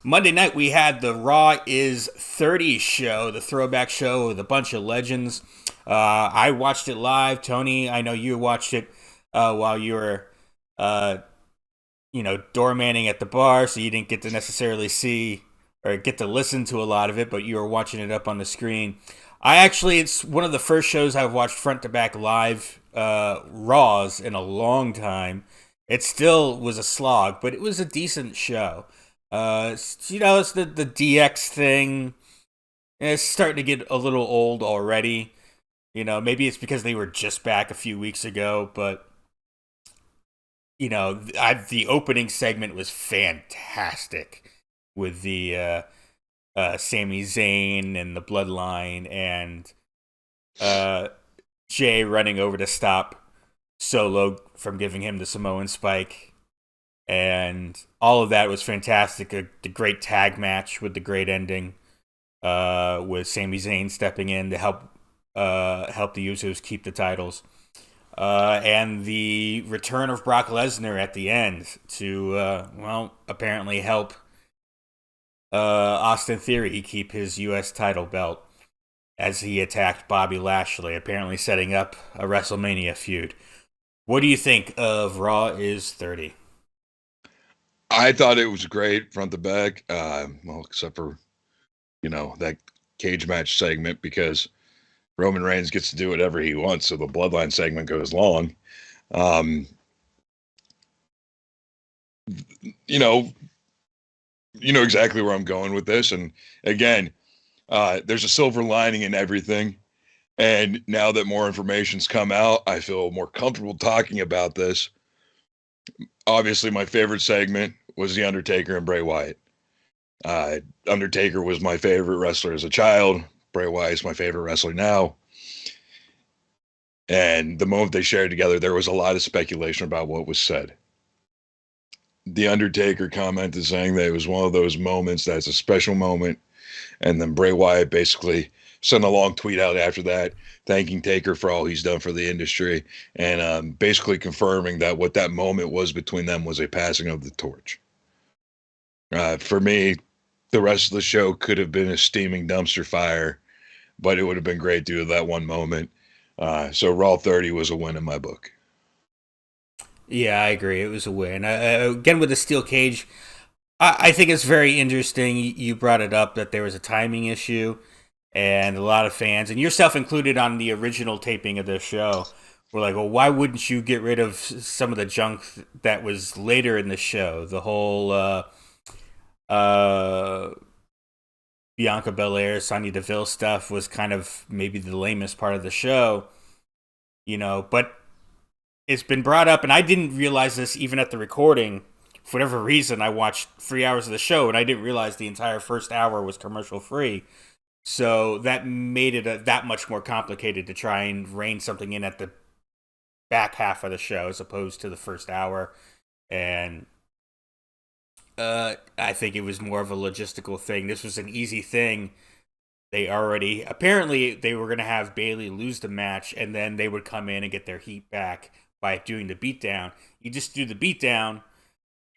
Monday night we had the Raw is 30 show, the throwback show with a bunch of legends. I watched it live. Tony, I know you watched it while you were, uh, doormanning at the bar, so you didn't get to necessarily see or get to listen to a lot of it, but you were watching it up on the screen. It's one of the first shows I've watched front to back live Raws in a long time. It still was a slog, but it was a decent show. It's the DX thing. It's starting to get a little old already. Maybe it's because they were just back a few weeks ago, but the opening segment was fantastic with the Sami Zayn and the Bloodline and Jay running over to stop Solo from giving him the Samoan Spike. And all of that was fantastic. The great tag match with the great ending, with Sami Zayn stepping in to help the Usos keep the titles, and the return of Brock Lesnar at the end to apparently help Austin Theory keep his U.S. title belt as he attacked Bobby Lashley, apparently setting up a WrestleMania feud. What do you think of Raw is 30? I thought it was great front to back. Except for, that cage match segment, because Roman Reigns gets to do whatever he wants, so the Bloodline segment goes long. You know exactly where I'm going with this. And again, there's a silver lining in everything. And now that more information's come out, I feel more comfortable talking about this. Obviously, my favorite segment was The Undertaker and Bray Wyatt. Undertaker was my favorite wrestler as a child. Bray Wyatt is my favorite wrestler now. And the moment they shared together, there was a lot of speculation about what was said. The Undertaker commented saying that it was one of those moments that's a special moment. And then Bray Wyatt basically sent a long tweet out after that, thanking Taker for all he's done for the industry, and basically confirming that what that moment was between them was a passing of the torch. For me, the rest of the show could have been a steaming dumpster fire, but it would have been great due to that one moment. So Raw 30 was a win in my book. Yeah, I agree. It was a win. Again, with the steel cage, I think it's very interesting. You brought it up that there was a timing issue, and a lot of fans, and yourself included on the original taping of the show, were like, well, why wouldn't you get rid of some of the junk that was later in the show? The whole Bianca Belair, Sonya Deville stuff was kind of maybe the lamest part of the show, but it's been brought up, and I didn't realize this even at the recording. For whatever reason, I watched 3 hours of the show, and I didn't realize the entire first hour was commercial free. So that made it that much more complicated to try and rein something in at the back half of the show as opposed to the first hour. And I think it was more of a logistical thing. This was an easy thing. Apparently they were going to have Bayley lose the match, and then they would come in and get their heat back by doing the beatdown. You just do the beatdown.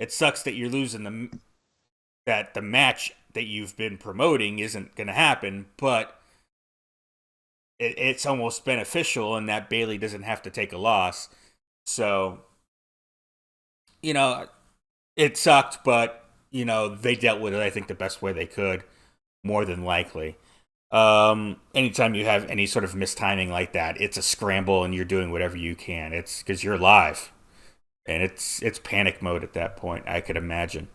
It sucks that you're losing that the match that you've been promoting isn't going to happen, but it's almost beneficial in that Bayley doesn't have to take a loss. So, it sucked, but, they dealt with it, I think, the best way they could, more than likely. Anytime you have any sort of mistiming like that, it's a scramble and you're doing whatever you can. It's because you're live, and it's panic mode at that point, I could imagine.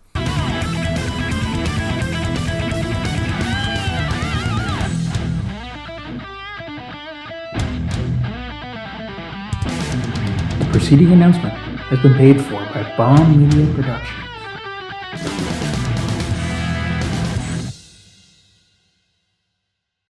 The preceding announcement has been paid for by Bomb Media Productions.